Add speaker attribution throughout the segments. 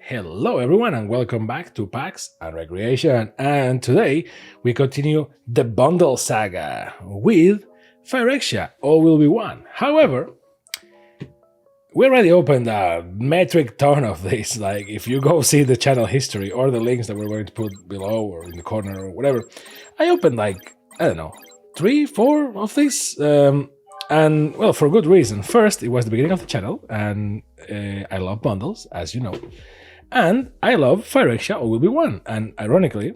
Speaker 1: Hello everyone and welcome back to PAX and Recreation, and today we continue the bundle saga with Phyrexia, All Will Be One. However, we already opened a metric ton of this. Like, if you go see the channel history or the links that we're going to put below or in the corner or whatever, I opened like, I don't know, 3, 4 of these. And well, for good reason. First, it was the beginning of the channel, and I love bundles, as you know. And I love Phyrexia All Will Be One. And ironically,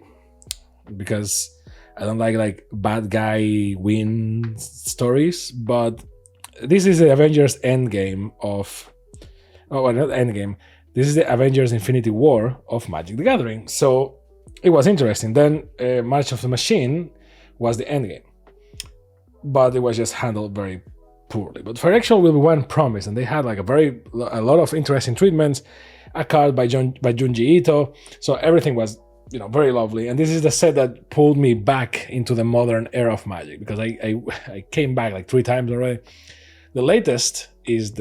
Speaker 1: because I don't like bad guy win stories, but this is the Avengers Endgame of... Oh, well, not Endgame. This is the Avengers Infinity War of Magic the Gathering. So it was interesting. Then March of the Machine was the Endgame, but it was just handled very poorly. But Phyrexia All Will Be One promised, and they had like a lot of interesting treatments. A card by Junji Ito, so everything was, very lovely. And this is the set that pulled me back into the modern era of Magic, because I came back like 3 times already. The latest is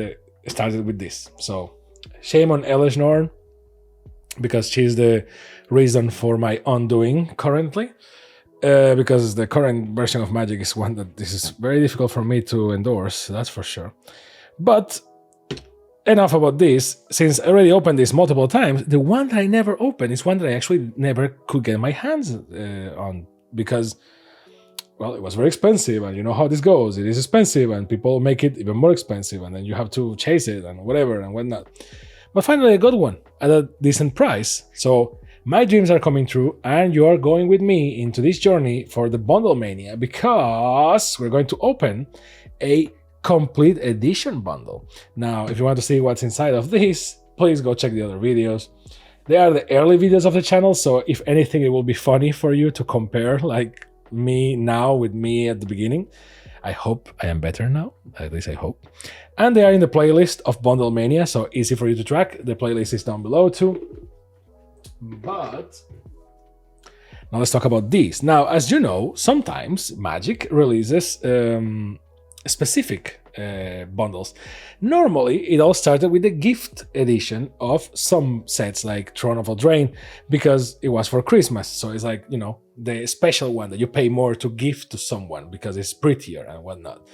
Speaker 1: started with this. So shame on Elish Norn, because she's the reason for my undoing currently. Because the current version of Magic is one that this is very difficult for me to endorse, that's for sure. But enough about this. Since I already opened this multiple times, the one that I never opened is one that I actually never could get my hands on, because, well, it was very expensive, and you know how this goes. It is expensive, and people make it even more expensive, and then you have to chase it and whatever and whatnot. But finally I got one at a decent price. So my dreams are coming true, and you are going with me into this journey for the Bundle Mania, because we're going to open a Complete Edition bundle. Now, if you want to see what's inside of this, please go check the other videos. They are the early videos of the channel, so if anything, it will be funny for you to compare like me now with me at the beginning. I hope I am better now, at least I hope. And they are in the playlist of Bundle Mania, so easy for you to track. The playlist is down below too. But now let's talk about these. Now, as you know, sometimes Magic releases specific bundles. Normally, it all started with the gift edition of some sets like Throne of Eldraine, because it was for Christmas. So it's like, the special one that you pay more to gift to someone because it's prettier and whatnot.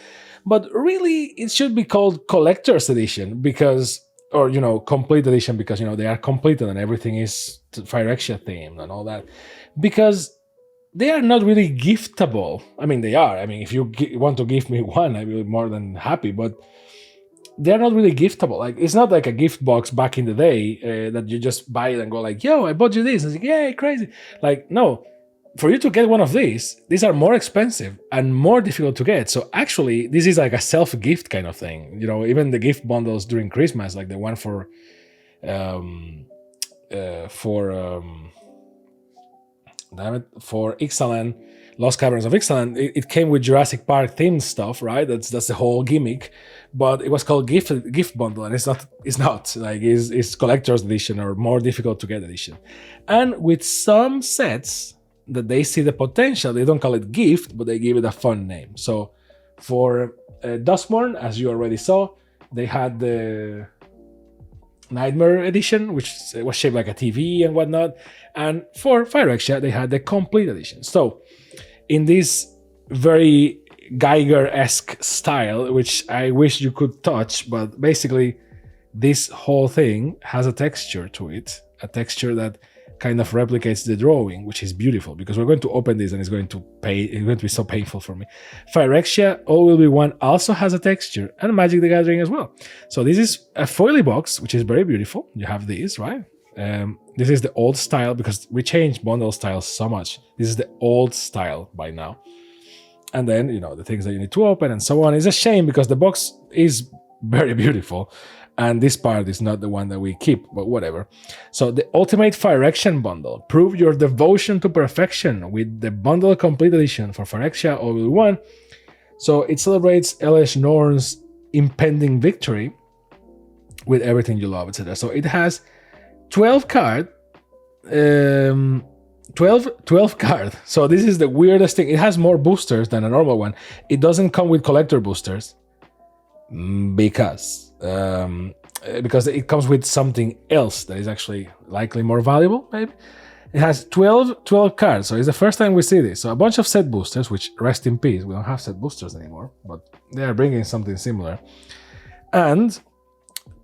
Speaker 1: But really, it should be called Collector's Edition, because, or, Complete Edition, because, they are completed and everything is Phyrexia themed and all that. Because they are not really giftable. I mean, they are. I mean, if you want to give me one, I will be more than happy, but they're not really giftable. Like, it's not like a gift box back in the day that you just buy it and go like, yo, I bought you this. And it's like, yay, crazy. Like, no, for you to get one of these are more expensive and more difficult to get. So actually, this is like a self-gift kind of thing. Even the gift bundles during Christmas, like the one for Ixalan, Lost Caverns of Ixalan, it came with Jurassic Park themed stuff, right? That's the whole gimmick. But it was called gift bundle, and it's not like it's collector's edition or more difficult to get edition. And with some sets that they see the potential, they don't call it gift, but they give it a fun name. So for Duskmourn, as you already saw, they had the Nightmare edition, which was shaped like a TV and whatnot. And for Phyrexia, they had the Complete edition. So in this very Geiger-esque style, which I wish you could touch, but basically this whole thing has a texture to it, a texture that kind of replicates the drawing, which is beautiful, because we're going to open this and it's going to be so painful for me. Phyrexia All Will Be One also has a texture, and Magic the Gathering as well. So this is a foily box, which is very beautiful. You have these, right? This is the old style, because we changed bundle styles so much. This is the old style by now. And then, the things that you need to open and so on. It's a shame, because the box is very beautiful, and this part is not the one that we keep, but whatever. So the Ultimate Phyrexian Bundle. Prove your devotion to perfection with the Bundle Complete Edition for Phyrexia All Will Be One. So it celebrates Elish Norn's impending victory with everything you love, etc. So it has 12 card. 12 card. So this is the weirdest thing. It has more boosters than a normal one. It doesn't come with collector boosters, because because it comes with something else that is actually likely more valuable, maybe. It has 12 cards, so it's the first time we see this. So a bunch of set boosters, which rest in peace, we don't have set boosters anymore, but they are bringing something similar. And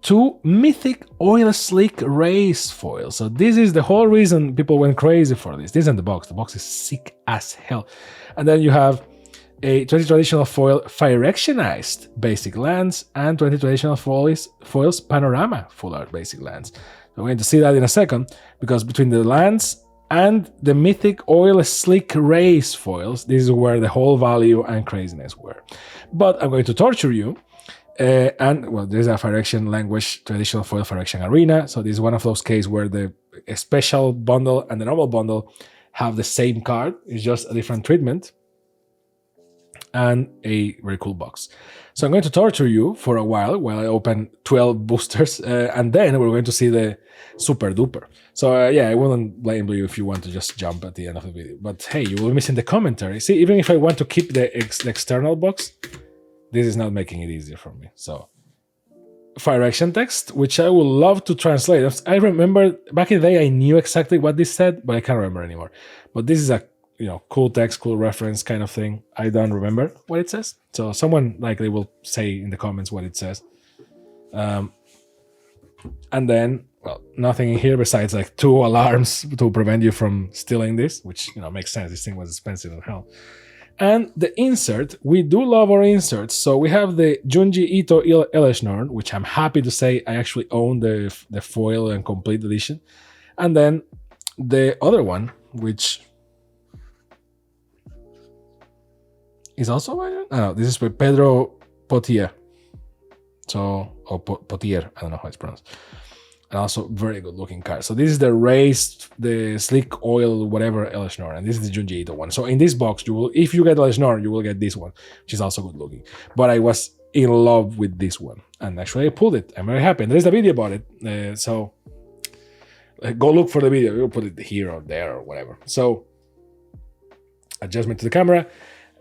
Speaker 1: 2 mythic oil slick race foils. So this is the whole reason people went crazy for this. This isn't the box. The box is sick as hell. And then you have a 20 traditional foil Phyrexianized basic lands and 20 traditional foils panorama full art basic lands. We're going to see that in a second, because between the lands and the mythic oil slick race foils, this is where the whole value and craziness were. But I'm going to torture you. And well, there's a Phyrexian language traditional foil Phyrexian arena. So this is one of those cases where the special bundle and the normal bundle have the same card. It's just a different treatment. And a very cool box. So I'm going to torture you for a while I open 12 boosters, and then we're going to see the super duper. So yeah, I wouldn't blame you if you want to just jump at the end of the video. But hey, you will be missing the commentary. See, even if I want to keep the external box, this is not making it easier for me. So Phyrexian text, which I would love to translate. I remember back in the day I knew exactly what this said, but I can't remember anymore. But this is a cool text, cool reference kind of thing. I don't remember what it says. So someone likely will say in the comments what it says. And then, well, nothing in here besides like 2 alarms to prevent you from stealing this, which, makes sense. This thing was expensive as hell. And the insert, we do love our inserts. So we have the Junji Ito Eleshnorn, which I'm happy to say I actually own the foil and complete edition. And then the other one, which is also this is by Pedro Potier. So, or Potier, I don't know how it's pronounced. And also very good looking card. So this is the raised, the slick oil, whatever Eleshnorn, and this is the Junji Ito one. So in this box, you will, if you get Eleshnorn, you will get this one, which is also good looking. But I was in love with this one, and actually I pulled it. I'm very happy. And there's a video about it. So go look for the video. We'll put it here or there or whatever. So adjustment to the camera.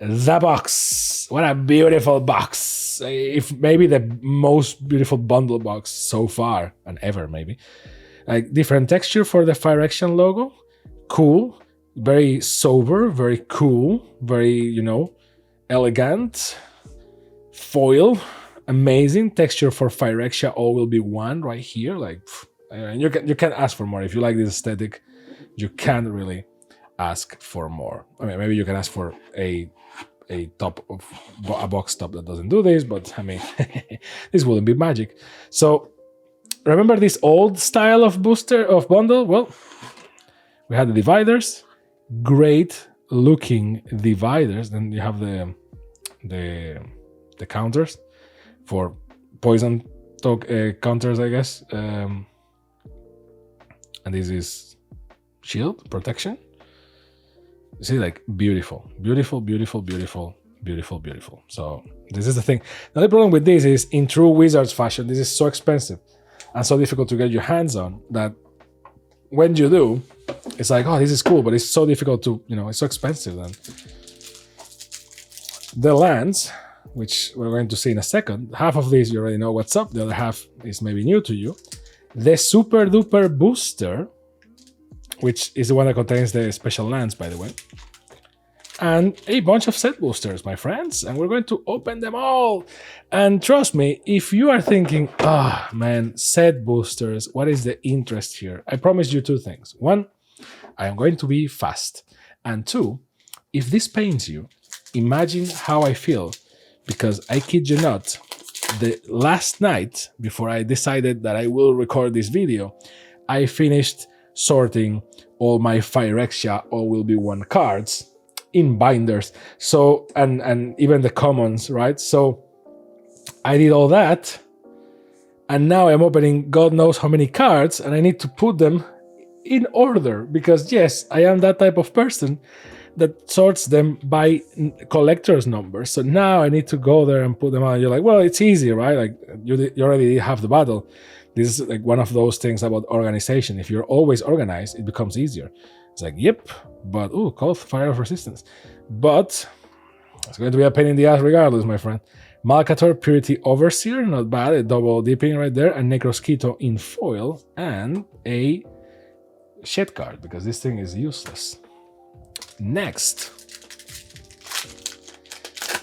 Speaker 1: The box. What a beautiful box. If maybe the most beautiful bundle box so far and ever, maybe. Like different texture for the Phyrexian logo. Cool. Very sober, very cool, very, elegant. Foil. Amazing. Texture for Phyrexia all will be one right here. Like you can't ask for more. If you like this aesthetic, you can't really ask for more. I mean, maybe you can ask for a top of a box top that doesn't do this, but I mean, this wouldn't be magic. So remember this old style of bundle? Well, we had the dividers, great looking dividers. Then you have the counters for poison counters, I guess. And this is shield protection. See, like beautiful. So this is the thing. The only problem with this is, in true Wizards fashion, this is so expensive and so difficult to get your hands on that when you do, it's like, oh, this is cool, but it's so difficult to, it's so expensive. Then the lands, which we're going to see in a second, half of these you already know what's up. The other half is maybe new to you. The super duper booster, which is the one that contains the special lands, by the way. And a bunch of set boosters, my friends. And we're going to open them all. And trust me, if you are thinking, man, set boosters, what is the interest here? I promise you 2 things. 1, I am going to be fast. And 2, if this pains you, imagine how I feel. Because I kid you not, the last night, before I decided that I will record this video, I finished sorting all my Phyrexia all will be one cards in binders. So and even the commons, right? So I did all that, and now I'm opening God knows how many cards, and I need to put them in order because yes, I am that type of person that sorts them by collector's numbers. So now I need to go there and put them on. You're like, well, it's easy, right? Like you already have the battle. This is like one of those things about organization. If you're always organized, it becomes easier. It's like, yep, but call for fire of resistance. But it's going to be a pain in the ass regardless, my friend. Malcator Purity Overseer, not bad, a double dipping right there, and Necrosquito in foil, and a shed card, because this thing is useless. Next,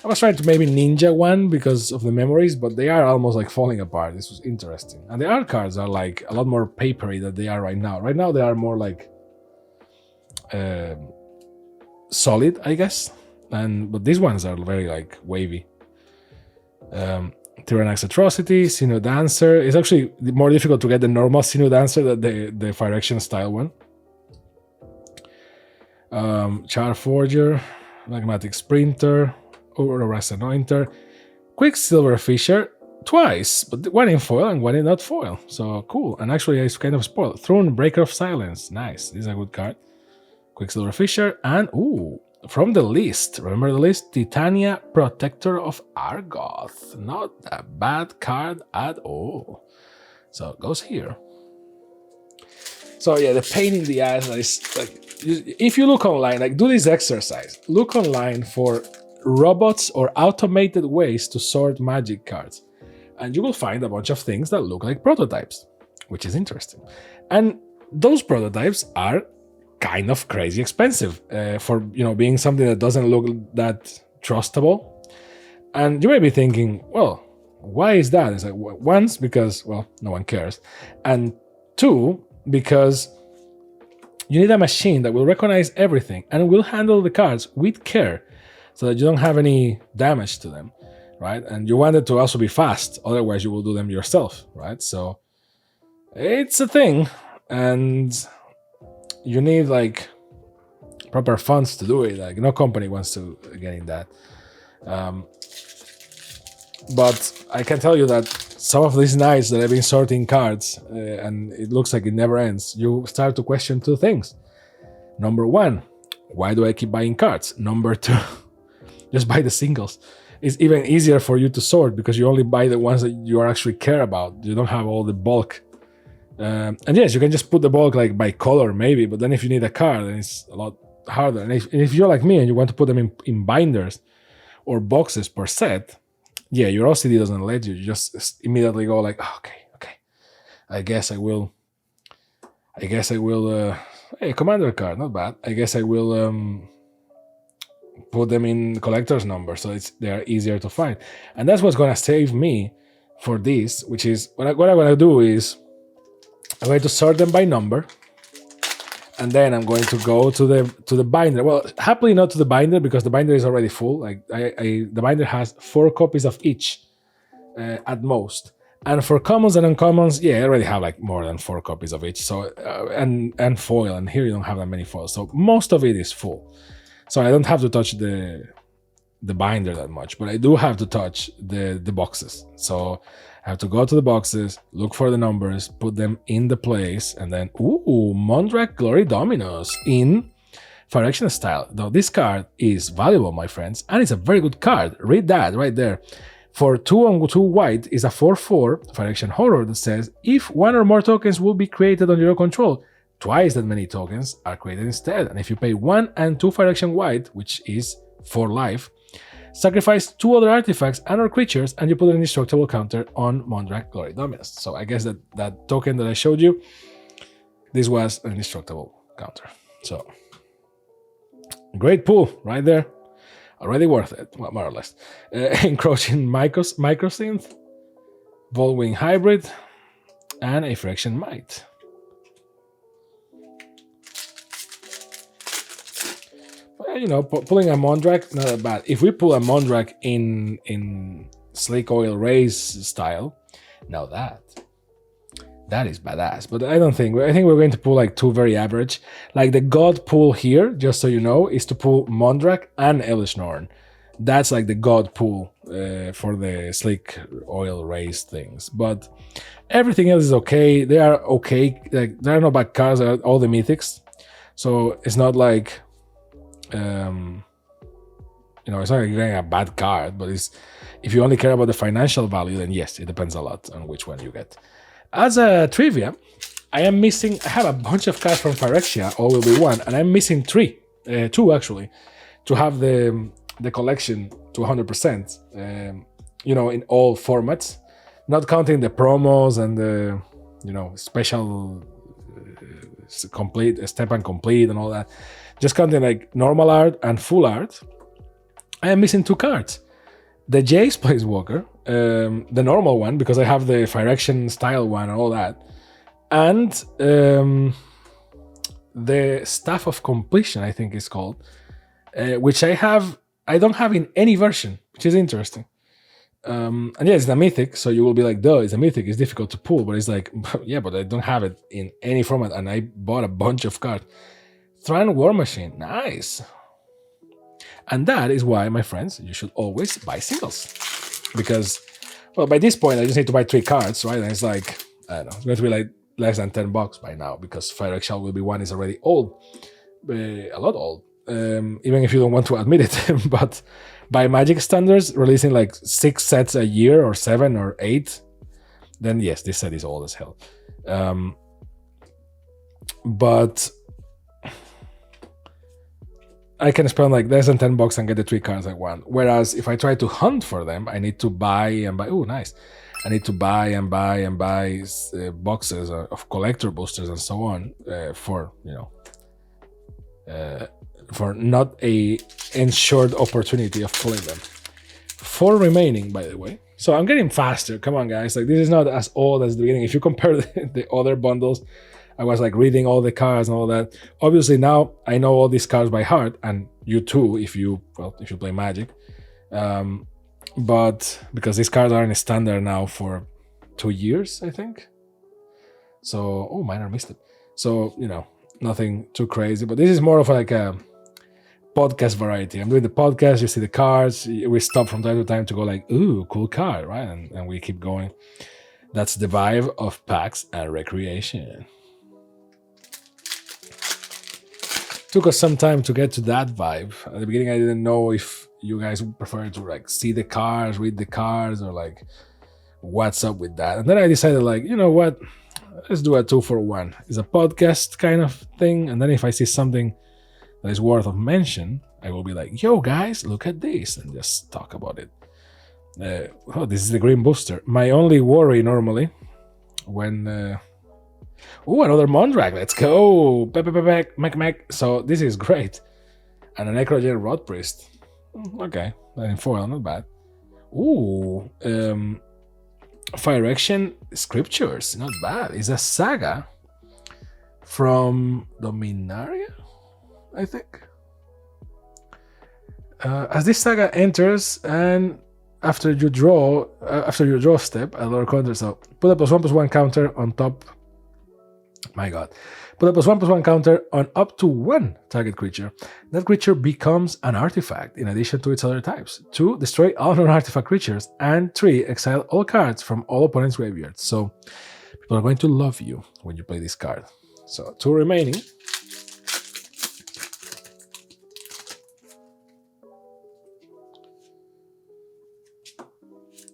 Speaker 1: I was trying to maybe ninja one because of the memories, but they are almost like falling apart. This was interesting. And the art cards are like a lot more papery than they are right now. Right now they are more like solid, I guess. But these ones are very like wavy. Tyrannax Atrocity, Sinnoh Dancer. It's actually more difficult to get the normal Sinnoh Dancer than the Phyrexia style one. Char Forger, Magmatic Sprinter, Aurora's Anointer, Quicksilver Fisher, twice, but one in foil and one in not foil. So cool. And actually it's kind of spoiled. Throne Breaker of Silence. Nice. This is a good card. Quicksilver Fisher, and ooh, from the list. Remember the list? Titania, Protector of Argoth. Not a bad card at all. So it goes here. So yeah, the pain in the ass is like, if you look online, like do this exercise. Look online for robots or automated ways to sort magic cards, and you will find a bunch of things that look like prototypes, which is interesting. And those prototypes are kind of crazy expensive for being something that doesn't look that trustable. And you may be thinking, well, why is that? It's like, once, because, well, no one cares, and two, because you need a machine that will recognize everything and will handle the cards with care so that you don't have any damage to them, right? And you want it to also be fast, otherwise you will do them yourself, right? So it's a thing, and you need like proper funds to do it. Like no company wants to get in that. But I can tell you that some of these nights that I've been sorting cards, and it looks like it never ends, you start to question two things. Number one, why do I keep buying cards? Number two, just buy the singles. It's even easier for you to sort because you only buy the ones that you actually care about. You don't have all the bulk. And yes, you can just put the bulk like by color maybe, but then if you need a card, then it's a lot harder. And if you're like me and you want to put them in binders or boxes per set, yeah, your OCD doesn't let you. You just immediately go like, oh, okay. I guess I will. Hey, commander card, not bad. I guess I will put them in collector's number so they are easier to find. And that's what's gonna save me for this, which is what I'm gonna do is I'm going to sort them by number, and then I'm going to go to the binder. Well, happily not to the binder because the binder is already full. Like the binder has 4 copies of each at most. And for commons and uncommons, yeah, I already have like more than 4 copies of each. So and foil, and here you don't have that many foils. So most of it is full. So I don't have to touch the binder that much, but I do have to touch the boxes. So I have to go to the boxes, look for the numbers, put them in the place, and then Mondrak Glory Dominus in Phyrexia style. Now this card is valuable, my friends, and it's a very good card. Read that right there. For 2 and 2 white is a 4/4 Phyrexian horror that says if 1 or more tokens will be created under your control, twice that many tokens are created instead. And if you pay 1 and 2 Phyrexian white, which is 4 life, sacrifice 2 other artifacts and or creatures, and you put an indestructible counter on Mondrak Glory Dominus. So I guess that token that I showed you, this was an indestructible counter. So great pool right there. Already worth it, well, more or less. Encroaching Microsynth, Volwing Hybrid, and a Phyrexian Might. Well, pulling a Mondrak, not that bad. If we pull a Mondrak in Sleek Oil Rays style, now that is badass. But I think we're going to pull like 2 very average. Like the God pool here, just so you know, is to pull Mondrak and Elish Norn. That's like the God pool for the Sleek Oil Rays things. But everything else is okay. They are okay. Like there are no bad cards. They are all the mythics. So it's not like it's not like you're getting a bad card, but if you only care about the financial value, then yes, it depends a lot on which one you get. As a trivia, I have a bunch of cards from Phyrexia, all will be 1, and I'm missing 2 actually, to have the collection to 100%. in all formats, not counting the promos and the special complete step and complete and all that. Just counting like normal art and full art. I am missing 2 cards. The Jace Placewalker, the normal one, because I have the Phyrexia style one and all that, and the Staff of Completion, I think it's called, which I don't have in any version, which is interesting. And yeah, it's the mythic, so you will be like, duh, it's a mythic, it's difficult to pull, but it's like, yeah, but I don't have it in any format, and I bought a bunch of cards. Thran War Machine, nice. And that is why, my friends, you should always buy singles. Because, well, by this point, I just need to buy 3 cards, right? And it's like, I don't know, it's going to be like less than $10 by now, because Phyrexia will be one is already old, a lot old, even if you don't want to admit it. But by Magic standards, releasing like 6 sets a year, or 7 or 8, then yes, this set is old as hell. But I can spend like less than $10 and get the 3 cards I want. Whereas if I try to hunt for them, I need to buy and buy. Oh, nice. I need to buy and buy and buy boxes of collector boosters and so on for not a ensured opportunity of pulling them. 4 remaining, by the way. So I'm getting faster. Come on, guys. Like, this is not as old as the beginning. If you compare the other bundles, I was like reading all the cards and all that. Obviously now I know all these cards by heart, and you too if you play Magic. But because these cards are in a standard now for 2 years, I think. So, oh, Minor missed it. So, nothing too crazy. But this is more of like a podcast variety. I'm doing the podcast, you see the cards, we stop from time to time to go like, ooh, cool card, right? And we keep going. That's the vibe of PAX and Recreation. Took us some time to get to that vibe. At the beginning, I didn't know if you guys would prefer to like see the cards, read the cards, or like what's up with that. And then I decided like, you know what? Let's do a 2-for-1. It's a podcast kind of thing. And then if I see something that is worth of mention, I will be like, yo guys, look at this, and just talk about it. Oh, this is the green booster. My only worry normally when oh, another Mondrag. Let's go. Mac. So this is great. And a Necrogen Rod Priest. Okay. That in foil, not bad. Ooh. Phyrexia Scriptures. Not bad. It's a saga from Dominaria, I think. As this saga enters, and after your draw step, a lower counter. So put a +1/+1 counter on top. My god. Put a +1/+1 counter on up to 1 target creature. That creature becomes an artifact in addition to its other types. 2, destroy all non-artifact creatures. And 3, exile all cards from all opponents' graveyards. So people are going to love you when you play this card. So 2 remaining.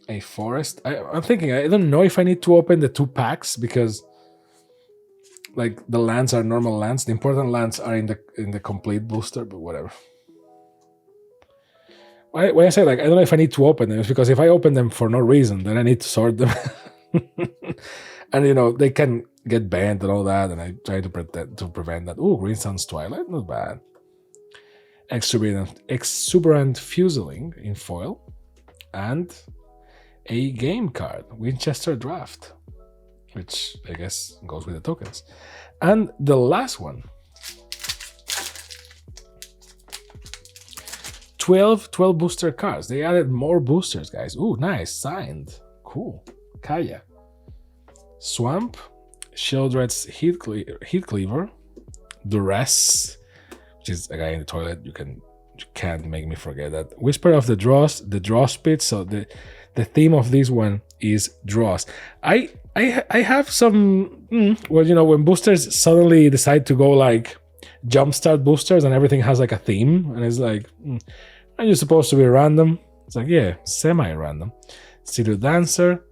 Speaker 1: A forest. I'm thinking, I don't know if I need to open the 2 packs, because like the lands are normal lands. The important lands are in the complete booster, but whatever. When I say like I don't know if I need to open them, it's because if I open them for no reason, then I need to sort them. And they can get banned and all that, and I try to prevent that. Ooh, Green Sun's Twilight, not bad. Exuberant Fuseling in foil, and a game card, Winchester Draft, which I guess goes with the tokens. And the last one, 12 booster cards. They added more boosters, guys. Ooh, nice. Signed. Cool. Kaya. Swamp. Sheldred's Heatcleaver. Duress, which is a guy in the toilet. You can't make me forget that. Whisper of the Draws, the Draw Spit. So the theme of this one is draws. I have some when boosters suddenly decide to go like jumpstart boosters and everything has like a theme, and it's like, are you supposed to be random? It's like, yeah, semi-random. Cedar Dancer,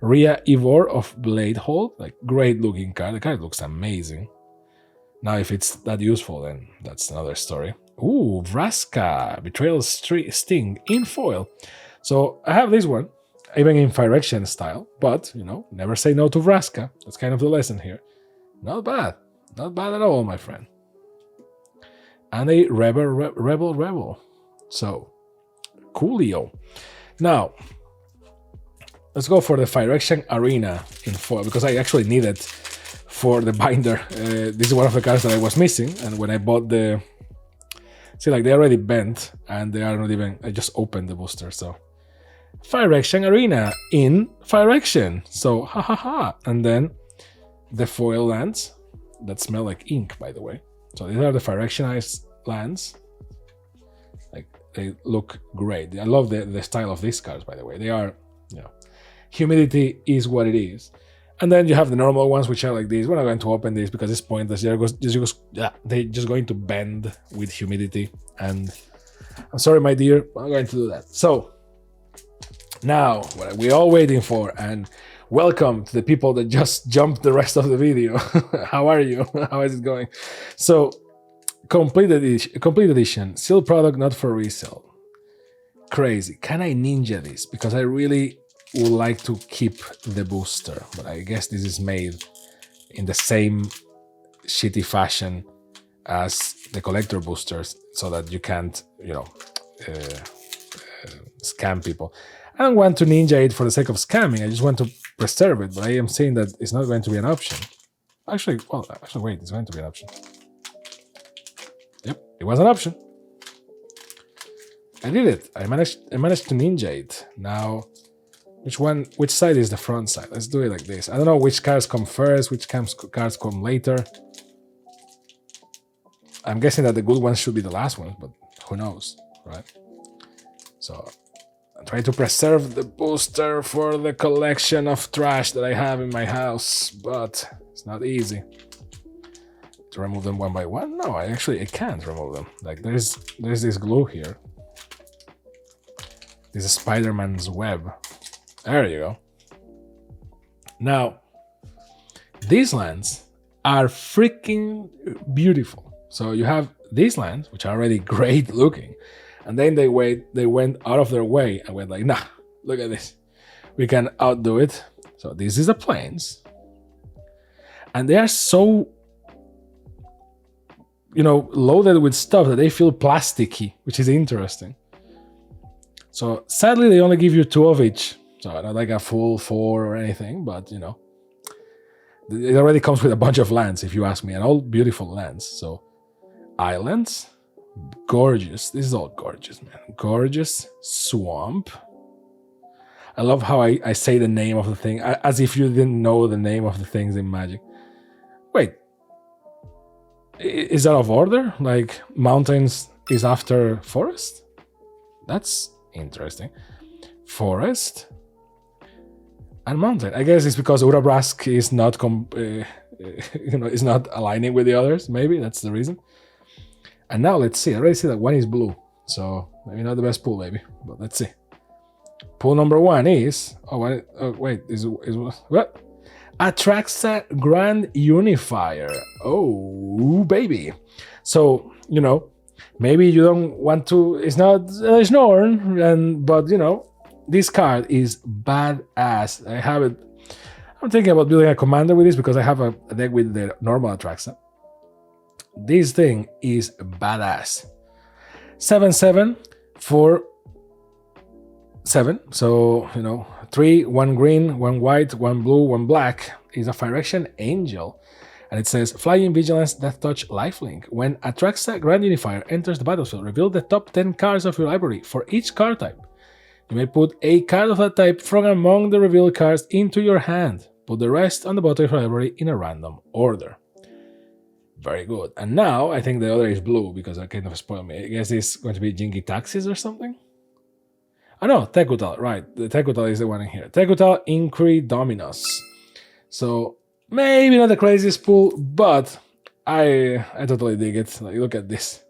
Speaker 1: Rhea Ivor of Bladehold, like great looking card. The card looks amazing. Now if it's that useful, then that's another story. Ooh, Vraska, Betrayal Sting in foil. So I have this one. even in Phyrexia style. But, never say no to Vraska. That's kind of the lesson here. Not bad. Not bad at all, my friend. And a rebel. So, coolio. Now, let's go for the Phyrexian Arena in foil, because I actually need it for the binder. This is one of the cards that I was missing, and when I bought the... See, like, they already bent, and they are not even... I just opened the booster, so... Phyrexian Arena in Phyrexian. So, ha. And then the foil lands that smell like ink, by the way. So these are the Phyrexianized lands. Like, they look great. I love the style of these cards, by the way. They are, humidity is what it is. And then you have the normal ones, which are like these. We're not going to open these because it's pointless. They're just going to bend with humidity. And I'm sorry, my dear, I'm not going to do that. So, now, what are we all waiting for? And welcome to the people that just jumped the rest of the video. How are you? How is it going? So, complete edition, sealed product, not for resale. Crazy. Can I ninja this? Because I really would like to keep the booster, but I guess this is made in the same shitty fashion as the collector boosters, so that you can't, scam people. I don't want to ninja it for the sake of scamming. I just want to preserve it, but I am saying that it's not going to be an option. Actually, wait, it's going to be an option. Yep, it was an option. I did it. I managed to ninja it. Now, which side is the front side? Let's do it like this. I don't know which cards come first, which cards come later. I'm guessing that the good ones should be the last ones, but who knows, right? So, I try to preserve the booster for the collection of trash that I have in my house, but it's not easy. To remove them one by one? No, I can't remove them. Like, there's this glue here. This is Spider-Man's web. There you go. Now, these lands are freaking beautiful. So you have these lands, which are already great looking, and then they went out of their way and went like, nah, look at this. We can outdo it. So this is the plains. And they are so, loaded with stuff that they feel plasticky, which is interesting. So sadly, they only give you 2 of each. So not like a full 4 or anything, but it already comes with a bunch of lands, if you ask me, and all beautiful lands. So islands, gorgeous. This is all gorgeous, man. Gorgeous swamp. I love how I say the name of the thing as if you didn't know the name of the things in Magic. Wait, is that of order? Like mountains is after forest? That's interesting. Forest and mountain. I guess it's because Urabrask is not is not aligning with the others. Maybe that's the reason. And now let's see. I already see that one is blue, so maybe not the best pool, maybe. But let's see. Pool number 1 is is what? Atraxa Grand Unifier. Oh baby. So maybe you don't want to. It's not Snorn, but this card is badass. I have it. I'm thinking about building a commander with this because I have a deck with the normal Atraxa. This thing is badass. 7/7 for 7. So 3, 1 green, 1 white, 1 blue, 1 black is a Phyrexian Angel. And it says, Flying Vigilance, Death Touch, Lifelink. When Atraxa Grand Unifier enters the battlefield, reveal the top 10 cards of your library for each card type. You may put a card of that type from among the revealed cards into your hand. Put the rest on the bottom of your library in a random order. Very good. And now, I think the other is blue, because I kind of spoiled me. I guess it's going to be Jingy Taxis or something? Oh no, Tekutal, right. The Tekutal is the one in here. Tekutal Incree Dominus. So, maybe not the craziest pool, but I totally dig it. Like, look at this.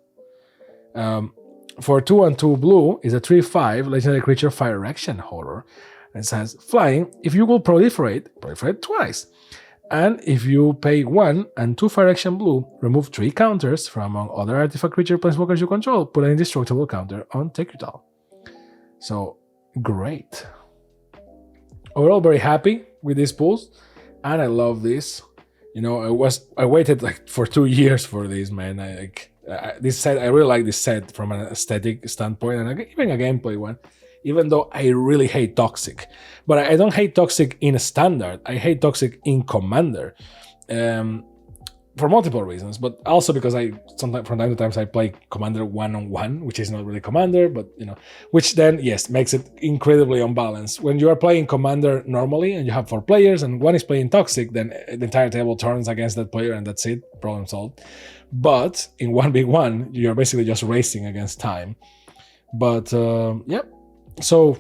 Speaker 1: For 2 and 2 blue is a 3/5 legendary creature Phyrexian Horror. And it says, flying, if you will proliferate twice. And if you pay 1 and 2 Phyrexian blue, remove 3 counters from among other artifact creature planeswalkers you control, put an indestructible counter on Tekutal. So, great. overall very happy with these pulls, and I love this. You know, I waited like for 2 years for this, man. This set, I really like this set from an aesthetic standpoint, and even a gameplay one. Even though I really hate Toxic, but I don't hate Toxic in Standard. I hate Toxic in Commander, for multiple reasons. But also because sometimes from time to time I play Commander 1-on-1, which is not really Commander, but you know, which then yes makes it incredibly unbalanced. When you are playing Commander normally and you have 4 players and one is playing Toxic, then the entire table turns against that player and that's it, problem solved. But in 1v1, you're basically just racing against time. But yep. So,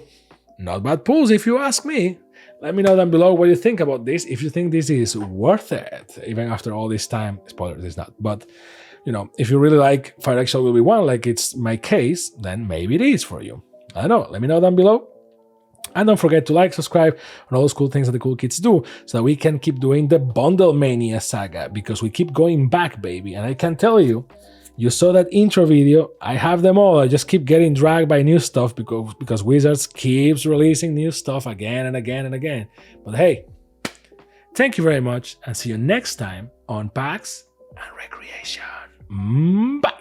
Speaker 1: not bad pulls if you ask me. Let me know down below what you think about this, if you think this is worth it, even after all this time. Spoilers, it's not. But, you know, if you really like Phyrexia will be one, like it's my case, then maybe it is for you. I don't know. Let me know down below. And don't forget to like, subscribe, and all those cool things that the cool kids do, so that we can keep doing the Bundle Mania saga, because we keep going back, baby. And I can tell you, you saw that intro video, I have them all. I just keep getting dragged by new stuff because Wizards keeps releasing new stuff again and again and again. But hey, thank you very much, and see you next time on Packs and Recreation. Bye!